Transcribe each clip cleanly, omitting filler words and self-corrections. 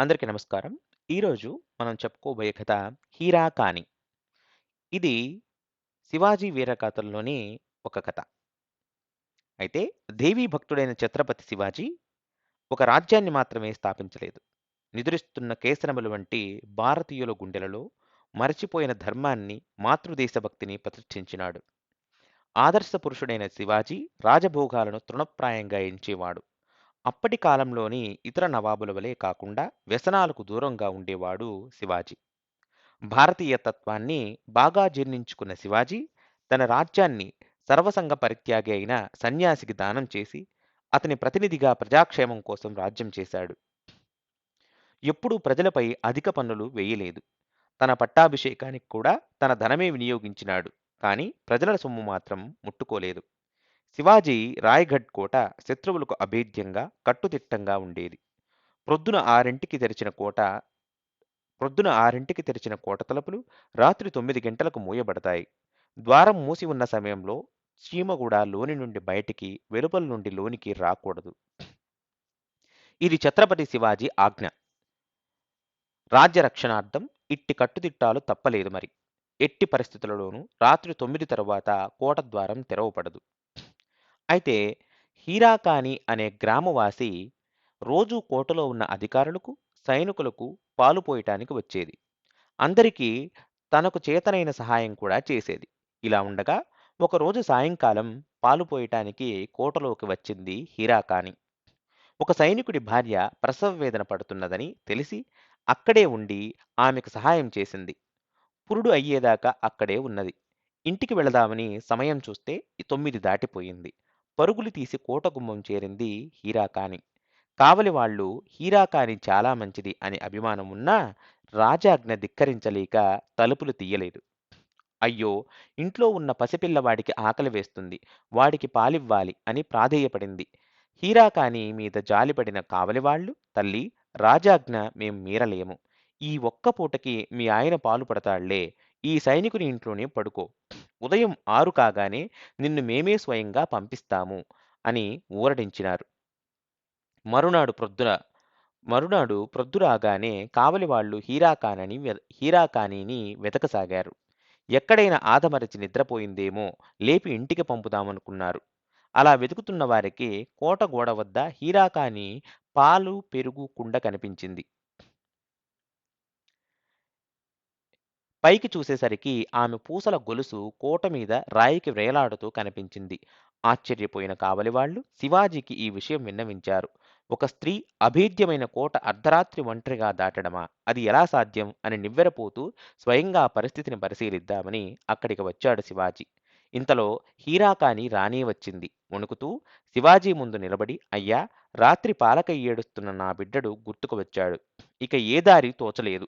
అందరికీ నమస్కారం. ఈరోజు మనం చెప్పుకోబోయే కథ 'హీరా కాని'. ఇది 'శివాజీ వీరగాథల్లోని ఒక కథ. అయితే దేవీ భక్తుడైన ఛత్రపతి శివాజీ ఒక రాజ్యాన్ని మాత్రమే స్థాపించలేదు. నిదురిస్తున్న కేసనములు వంటి భారతీయుల గుండెలలో మరచిపోయిన ధర్మాన్ని, మాతృదేశభక్తిని ప్రతిష్ఠించినాడు. ఆదర్శ పురుషుడైన శివాజీ రాజభోగాలను తృణప్రాయంగా ఎంచేవాడు. అప్పటి కాలంలోని ఇతర నవాబుల వలె కాకుండా వ్యసనాలకు దూరంగా ఉండేవాడు శివాజీ. భారతీయ తత్వాన్ని బాగా జీర్ణించుకున్న శివాజీ తన రాజ్యాన్ని సర్వసంగ పరిత్యాగి అయిన సన్యాసికి దానం చేసి అతని ప్రతినిధిగా ప్రజాక్షేమం కోసం రాజ్యం చేశాడు. ఎప్పుడూ ప్రజలపై అధిక పన్నులు వేయలేదు. తన పట్టాభిషేకానికి కూడా తన ధనమే వినియోగించినాడు. కానీ ప్రజల సొమ్ము మాత్రం ముట్టుకోలేదు. శివాజీ రాయగఢ్ కోట శత్రువులకు అభేద్యంగా కట్టుదిట్టంగా ఉండేది. ప్రొద్దున ఆరింటికి తెరిచిన కోట ప్రొద్దున 6ంటికి తెరిచిన కోట తలుపులు రాత్రి 9 గంటలకు మూయబడతాయి. ద్వారం మూసి ఉన్న సమయంలో చీమ కూడా లోని నుండి బయటికి, వెలుపల నుండి లోనికి రాకూడదు. ఇది ఛత్రపతి శివాజీ ఆజ్ఞ. రాజ్య రక్షణార్థం ఇట్టి కట్టుదిట్టాలు తప్పలేదు మరి. ఎట్టి పరిస్థితులలోనూ రాత్రి 9 తరువాత కోట ద్వారం తెరవబడదు. అయితే హీరాకాని అనే గ్రామవాసి రోజూ కోటలో ఉన్న అధికారులకు, సైనికులకు పాలు పోయటానికి వచ్చేది. అందరికీ తనకు చేతనైన సహాయం కూడా చేసేది. ఇలా ఉండగా ఒకరోజు సాయంకాలం పాలు పోయటానికి కోటలోకి వచ్చింది హీరాకాని. ఒక సైనికుడి భార్య ప్రసవ వేదన పడుతున్నదని తెలిసి అక్కడే ఉండి ఆమెకు సహాయం చేసింది. పురుడు అయ్యేదాకా అక్కడే ఉన్నది. ఇంటికి వెళదామని సమయం చూస్తే 9 దాటిపోయింది. పరుగులు తీసి కోట గుమ్మం చేరింది హీరాకాని. కావలి వాళ్ళు హీరాకాని చాలా మంచిది అని అభిమానం ఉన్నా రాజాజ్ఞ ధిక్కరించలేక తలుపులు తీయలేదు. అయ్యో! ఇంట్లో ఉన్న పసిపిల్లవాడికి ఆకలి వేస్తుంది. వాడికి పాలివ్వాలి అని ప్రాధేయపడింది. హీరాకాని మీద జాలిపడిన కావలివాళ్ళు, తల్లీ రాజాజ్ఞ మేం మీరలేము. ఈ ఒక్క పూటకి మీ ఆయన పాలు పడతాడులే. ఈ సైనికుని ఇంట్లోనే పడుకో. ఉదయం 6 కాగానే నిన్ను మేమే స్వయంగా పంపిస్తాము అని ఊరడించినారు. మరునాడు ప్రొద్దున మరునాడు ప్రొద్దురాగానే కావలివాళ్ళు హీరాకానిని వెతకసాగారు. ఎక్కడైనా ఆదమరచి నిద్రపోయిందేమో లేపి ఇంటికి పంపుదామనుకున్నారు. అలా వెతుకుతున్న వారికి కోట గోడ వద్ద హీరాకాని పాలు, పెరుగు కుండ కనిపించింది. పైకి చూసేసరికి ఆమె పూసల గొలుసు కోట మీద రాయికి వ్రేలాడుతూ కనిపించింది. ఆశ్చర్యపోయిన కావలివాళ్ళు శివాజీకి ఈ విషయం విన్నవించారు. ఒక స్త్రీ అభేద్యమైన కోట అర్ధరాత్రి ఒంటరిగా దాటడమా? అది ఎలా సాధ్యం? అని నివ్వెరపోతూ స్వయంగా ఆ పరిస్థితిని పరిశీలిద్దామని అక్కడికి వచ్చాడు శివాజీ. ఇంతలో హీరాకాని రానే వచ్చింది. వణుకుతూ శివాజీ ముందు నిలబడి, అయ్యా, రాత్రి పాలకై ఏడుస్తున్న నా బిడ్డడు గుర్తుకు వచ్చాడు. ఇక ఏ దారి తోచలేదు.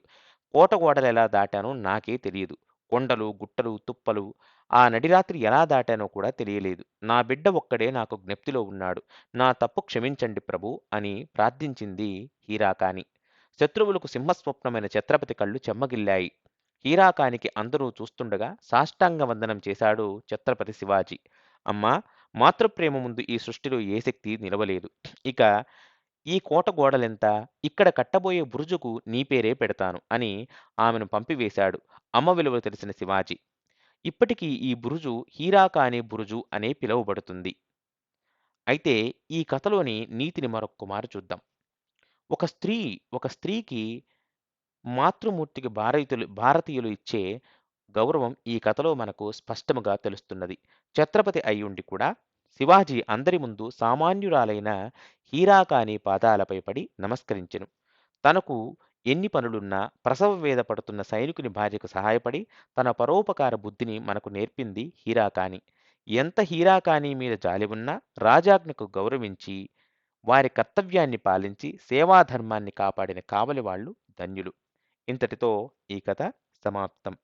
కోట గోడలెలా దాటానో నాకే తెలియదు. కొండలు, గుట్టలు, తుప్పలు ఆ నడిరాత్రి ఎలా దాటానో కూడా తెలియలేదు. నా బిడ్డ ఒక్కడే నాకు జ్ఞప్తిలో ఉన్నాడు. నా తప్పు క్షమించండి ప్రభూ అని ప్రార్థించింది హీరాకాని. శత్రువులకు సింహస్వప్నమైన ఛత్రపతి కళ్ళు చెమ్మగిల్లాయి. హీరాకానికి అందరూ చూస్తుండగా సాష్టాంగ వందనం చేశాడు ఛత్రపతి శివాజీ. అమ్మా, మాతృప్రేమ ముందు ఈ సృష్టిలో ఏ శక్తి నిలవలేదు. ఇక ఈ కోట గోడలెంత? ఇక్కడ కట్టబోయే బురుజుకు నీ పేరే పెడతాను అని ఆమెను పంపివేశాడు అమ్మ విలువ తెలిసిన శివాజీ. ఇప్పటికీ ఈ బురుజు హీరాకాని బురుజు అనే పిలువబడుతుంది. అయితే ఈ కథలోని నీతిని మరొక్క మారు చూద్దాం. ఒక స్త్రీ ఒక స్త్రీకి మాతృమూర్తికి భారతీయులు ఇచ్చే గౌరవం ఈ కథలో మనకు స్పష్టముగా తెలుస్తున్నది. ఛత్రపతి అయ్యుండి కూడా శివాజీ అందరి ముందు సామాన్యురాలైన హీరాకాని పాదాలపై పడి నమస్కరించెను. తనకు ఎన్ని పనులున్నా ప్రసవ వేద పడుతున్న సైనికుని భార్యకు సహాయపడి తన పరోపకార బుద్ధిని మనకు నేర్పింది హీరాకాని. ఎంత హీరాకాని మీద జాలి ఉన్నా రాజాజ్ఞకు గౌరవించి వారి కర్తవ్యాన్ని పాలించి సేవాధర్మాన్ని కాపాడిన కావలి వాళ్ళు ధన్యులు. ఇంతటితో ఈ కథ సమాప్తం.